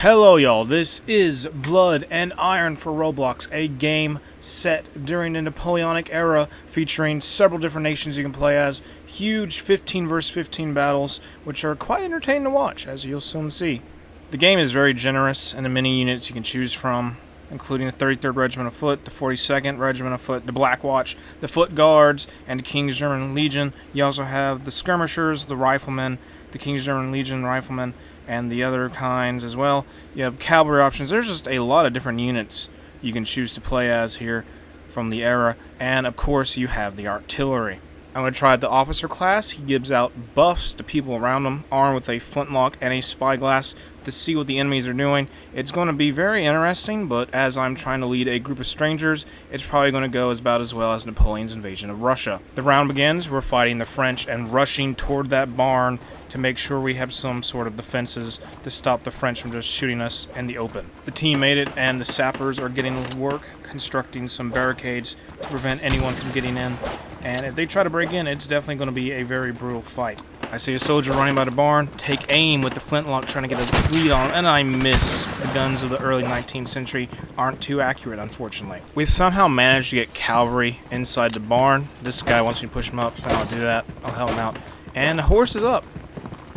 Hello y'all, this is Blood and Iron for Roblox, a game set during the Napoleonic era featuring several different nations you can play as, huge 15 vs 15 battles, which are quite entertaining to watch, as you'll soon see. The game is very generous in the many units you can choose from, including the 33rd Regiment of Foot, the 42nd Regiment of Foot, the Black Watch, the Foot Guards, and the King's German Legion. You also have the Skirmishers, the Riflemen, the King's German Legion Riflemen, and the other kinds as well. You have cavalry options. There's just a lot of different units you can choose to play as here from the era. And of course you have the artillery. I'm going to try the officer class. He gives out buffs to people around him, armed with a flintlock and a spyglass to see what the enemies are doing. It's going to be very interesting, but as I'm trying to lead a group of strangers, it's probably going to go about as well as Napoleon's invasion of Russia. The round begins. We're fighting the French and rushing toward that barn to make sure we have some sort of defenses to stop the French from just shooting us in the open. The team made it, and the sappers are getting to work constructing some barricades to prevent anyone from getting in. And if they try to break in, it's definitely going to be a very brutal fight. I see a soldier running by the barn, take aim with the flintlock trying to get a lead on him, and I miss. The guns of the early 19th century aren't too accurate, unfortunately. We've somehow managed to get cavalry inside the barn. This guy wants me to push him up, and I'll do that. I'll help him out. And the horse is up.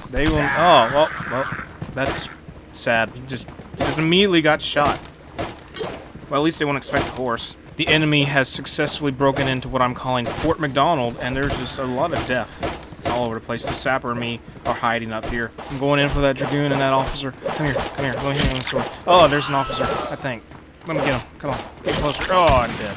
They will. Oh, well, that's sad. He just immediately got shot. Well, at least they won't expect the horse. The enemy has successfully broken into what I'm calling Fort McDonald, and there's just a lot of death all over the place. The sapper and me are hiding up here. I'm going in for that dragoon and that officer. Come here, let me hit him with a sword. Oh, there's an officer, I think. Let me get him. Come on, get closer. Oh, I'm dead.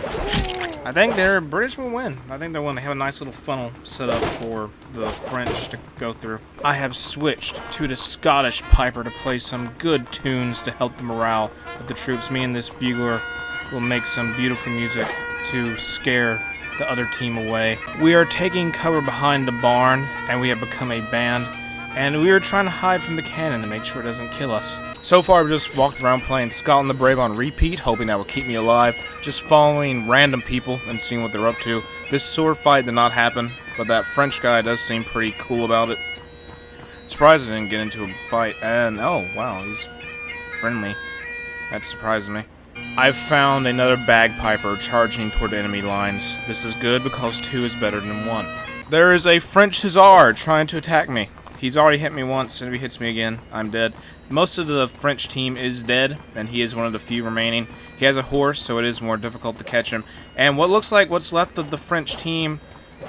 I think their British will win. I think they'll win. They have a nice little funnel set up for the French to go through. I have switched to the Scottish piper to play some good tunes to help the morale of the troops. Me and this bugler will make some beautiful music to scare the other team away. We are taking cover behind the barn, and we have become a band, and we are trying to hide from the cannon to make sure it doesn't kill us. So far, I've just walked around playing Scotland the Brave on repeat, hoping that will keep me alive, just following random people and seeing what they're up to. This sword fight did not happen, but that French guy does seem pretty cool about it. Surprised I didn't get into a fight, and oh wow, he's friendly. That surprised me. I've found another bagpiper charging toward enemy lines. This is good because 2 is better than 1. There is a French hussar trying to attack me. He's already hit me once, and if he hits me again, I'm dead. Most of the French team is dead, and he is one of the few remaining. He has a horse, so it is more difficult to catch him. And what looks like what's left of the French team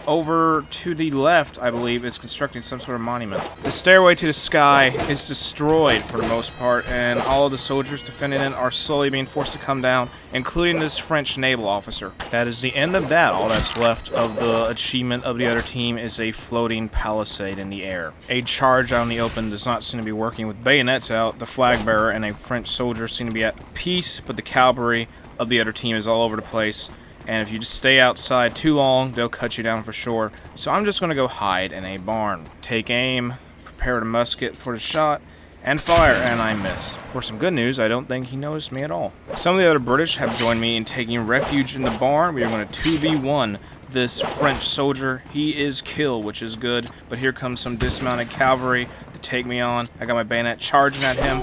over to the left, I believe, is constructing some sort of monument. The stairway to the sky is destroyed for the most part, and all of the soldiers defending it are slowly being forced to come down, including this French naval officer. That is the end of that. All that's left of the achievement of the other team is a floating palisade in the air. A charge out in the open does not seem to be working. With bayonets out, the flag bearer and a French soldier seem to be at peace, but the cavalry of the other team is all over the place. And if you just stay outside too long, they'll cut you down for sure. So I'm just going to go hide in a barn. Take aim, prepare the musket for the shot, and fire, and I miss. For some good news, I don't think he noticed me at all. Some of the other British have joined me in taking refuge in the barn. We are going to 2v1 this French soldier. He is killed, which is good, but here comes some dismounted cavalry to take me on. I got my bayonet charging at him.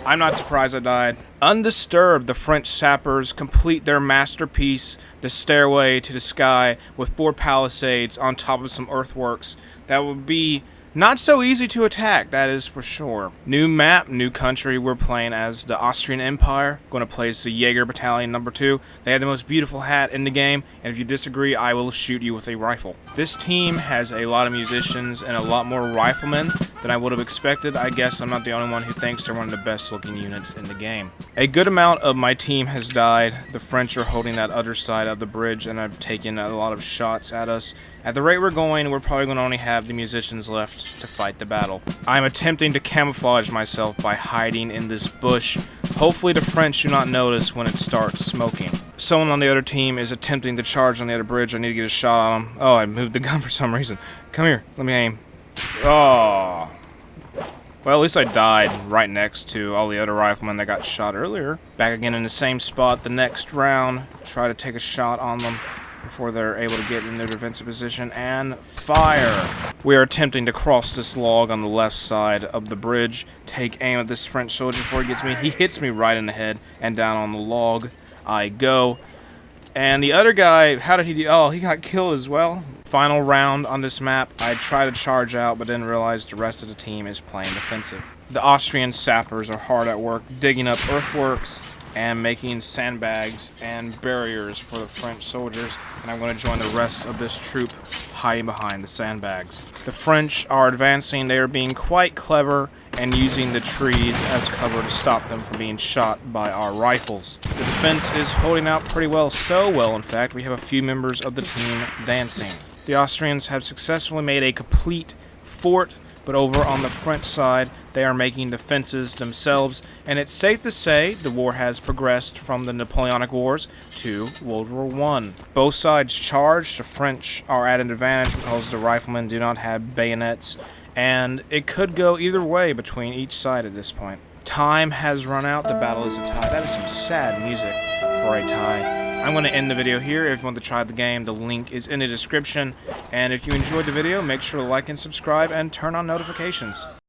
I'm not surprised I died. Undisturbed, the French sappers complete their masterpiece, the stairway to the sky, with 4 palisades on top of some earthworks. That would be not so easy to attack, that is for sure. New map, new country. We're playing as the Austrian Empire. Going to play as the Jaeger Battalion number 2. They have the most beautiful hat in the game, and if you disagree, I will shoot you with a rifle. This team has a lot of musicians and a lot more riflemen than I would have expected. I guess I'm not the only one who thinks they're one of the best looking units in the game. A good amount of my team has died. The French are holding that other side of the bridge and have taken a lot of shots at us. At the rate we're going, we're probably going to only have the musicians left to fight the battle. I'm attempting to camouflage myself by hiding in this bush. Hopefully the French do not notice when it starts smoking. Someone on the other team is attempting to charge on the other bridge. I need to get a shot on him. Oh, I moved the gun for some reason. Come here, let me aim. Oh. Well, at least I died right next to all the other riflemen that got shot earlier. Back again in the same spot the next round. Try to take a shot on them. before they're able to get in their defensive position, and fire. We are attempting to cross this log on the left side of the bridge. Take aim at this French soldier before he gets me. He hits me right in the head, and down on the log I go. And the other guy, how did he do? Oh, he got killed as well. Final round on this map. I try to charge out, but then realized the rest of the team is playing defensive. The Austrian sappers are hard at work, digging up earthworks and making sandbags and barriers for the French soldiers, and I'm going to join the rest of this troop hiding behind the sandbags. The French are advancing. They are being quite clever and using the trees as cover to stop them from being shot by our rifles. The defense is holding out pretty well, so well in fact we have a few members of the team dancing. The Austrians have successfully made a complete fort, but over on the French side they are making defenses themselves, and it's safe to say the war has progressed from the Napoleonic Wars to World War I. Both sides charge. The French are at an advantage because the riflemen do not have bayonets, and it could go either way between each side at this point. Time has run out. The battle is a tie. That is some sad music for a tie. I'm going to end the video here. If you want to try the game, the link is in the description. And if you enjoyed the video, make sure to like and subscribe and turn on notifications.